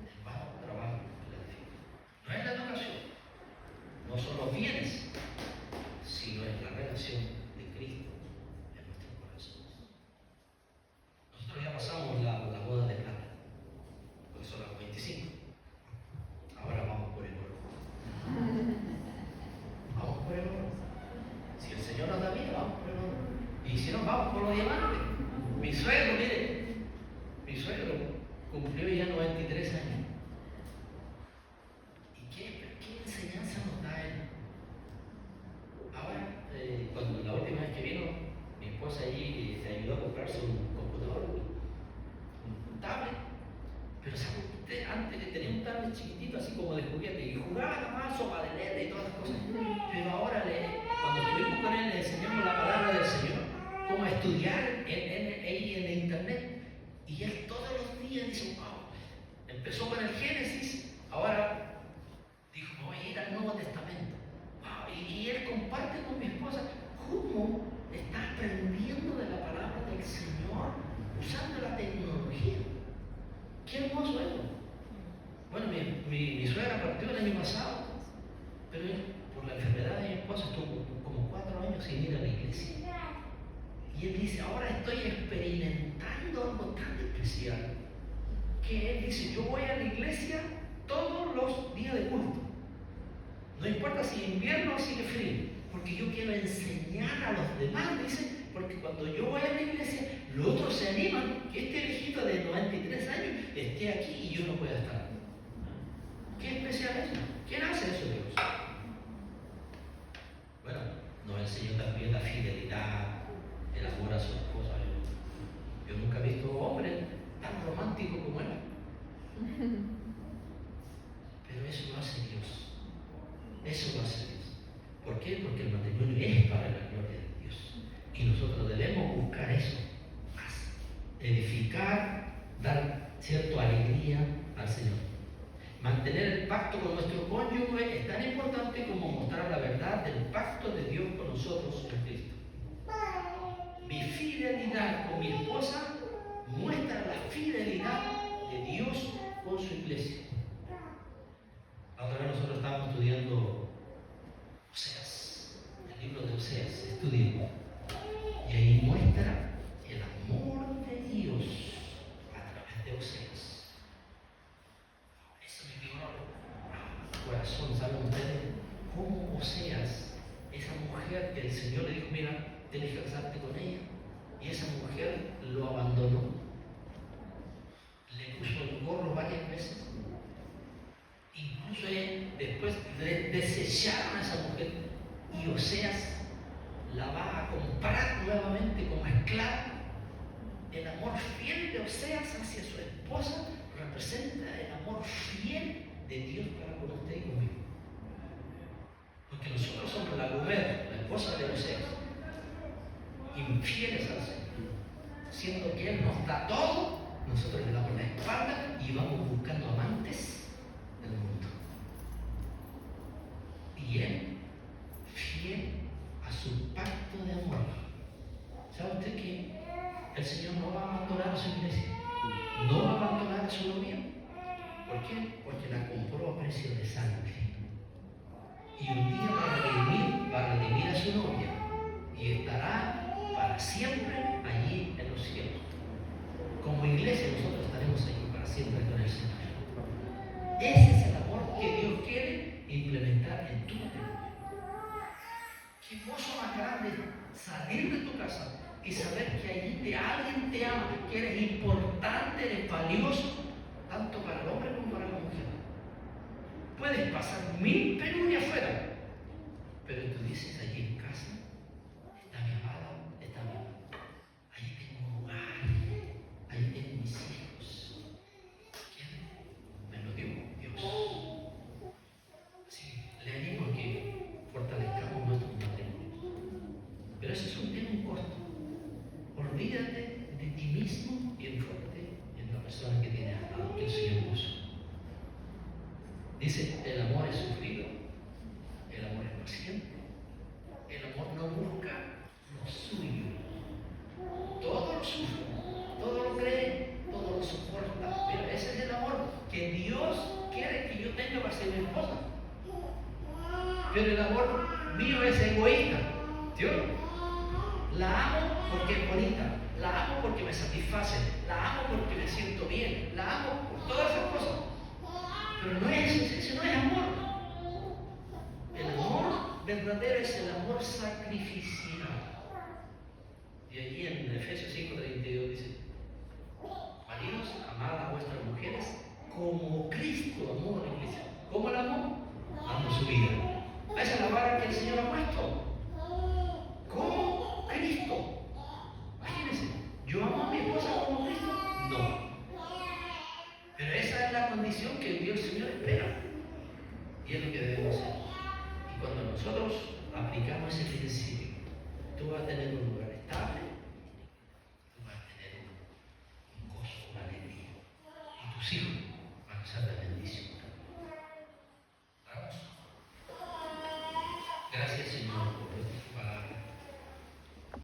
en vano trabaja el que la edifica. No es la educación, no son los bienes, sino es la relación de Cristo en nuestros corazones. Nosotros ya pasamos la boda de plata, porque son las 25. Ahora vamos por el oro. Vamos por el oro. Si el Señor nos da vida, vamos por el oro. Y si no, vamos por los diamantes. Mi suegro, mire, mi suegro cumplió ya 93 años. ¿Y qué enseñanza nos da él? Ahora, cuando la última vez que vino, mi esposa allí le ayudó a comprarse un computador, un tablet. Pero ¿sabe usted? Antes tenía un tablet chiquitito, así como de juguete, y jugaba nomás sopa de letra y todas esas cosas. Pero ahora, cuando estuvimos con él, le enseñamos la palabra del Señor, cómo estudiar ahí en internet. Y él todos los días dice: wow, empezó con el Génesis, ahora dijo: me voy a ir al Nuevo Testamento. Wow, y él comparte con mi esposa cómo está aprendiendo de la palabra del Señor usando la tecnología. Qué hermoso eso. Bueno, mi suegra partió el año pasado, pero por la enfermedad de mi esposa estuvo como 4 años sin ir a la iglesia. Y él dice: ahora estoy experimentando algo tan especial, que él dice: yo voy a la iglesia todos los días de culto. No importa si invierno o si es frío, porque yo quiero enseñar a los demás, dice, porque cuando yo voy a la iglesia, los otros se animan que este viejito de 93 años esté aquí y yo no pueda estar. ¿Qué especial es eso? ¿Quién hace eso, Dios? Bueno, nos enseñó también la fidelidad, el amor a su esposa. Yo nunca he visto hombre tan romántico como él. Pero eso lo hace Dios. Eso lo hace Dios. ¿Por qué? Porque el matrimonio es para la gloria de Dios. Y nosotros debemos buscar eso. Más. Edificar, dar cierta alegría al Señor. Mantener el pacto con nuestro cónyuge es tan importante como mostrar la verdad del pacto de Dios con nosotros en Cristo. Mi fidelidad con mi esposa muestra la fidelidad de Dios con su iglesia. Ahora nosotros estábamos estudiando Oseas, el libro de Oseas, estudiamos. Y ahí muestra el amor de Dios a través de Oseas. Eso me quedó al corazón. ¿Saben ustedes cómo Oseas mujer que el Señor le dijo, mira, tienes que casarte con ella. Y esa mujer lo abandonó. Le puso el gorro varias veces. Incluso después desecharon a esa mujer. Y Oseas la va a comprar nuevamente como esclava. El amor fiel de Oseas hacia su esposa representa el amor fiel de Dios para con usted y conmigo. Porque nosotros somos la mujer, la esposa de Oseas, infieles al Señor. Siendo que Él nos da todo, nosotros le damos la espalda y vamos buscando amantes del mundo. Y Él, fiel a su pacto de amor. ¿Sabe usted que el Señor no va a abandonar a su iglesia? No va a abandonar a su novia. ¿Por qué? Porque la compró a precio de sangre. Y un día va a redimir a su novia y estará para siempre allí en los cielos. Como iglesia nosotros estaremos allí para siempre con el Señor. Ese es el amor que Dios quiere implementar en tu matrimonio. Qué gozo más grande salir de tu casa y saber que allí alguien te ama, que eres importante, eres valioso, tanto para el hombre como para la mujer. Puedes pasar 1000 penurias afuera, pero tú dices, allí en casa está mi amada, está mi amado. Allí tengo un hogar, allí tengo mis hijos. ¿Quién? Me lo dio Dios. Sí, le animo a que fortalezcamos nuestro matrimonio. Pero ese es un tema corto. Olvídate de ti mismo y enfócate en la persona que tienes al lado, que el Señor puso. Dice, el amor es sufrido, el amor es paciente, el amor no busca lo suyo. Todo lo sufre, todo lo cree, todo lo soporta. Pero ese es el amor que Dios quiere que yo tenga para ser mi esposa. Pero el amor mío es egoísta. Dios, la amo porque es bonita, la amo porque me satisface, la amo porque me siento bien, la amo por todas esas cosas. Pero no es eso, ese no es amor. El amor verdadero es el amor sacrificial. Y allí en Efesios 5:32 dice, maridos, amad a vuestras mujeres como Cristo amó a la iglesia. ¿Cómo la amó? Amó su vida. Esa es la vara que el Señor ha puesto. ¿Cómo Cristo? Imagínense, ¿yo amo a mi esposa como Cristo? No. Pero esa es la condición que Dios Señor espera. Y es lo que debemos hacer. Y cuando nosotros aplicamos ese principio, tú vas a tener un lugar estable,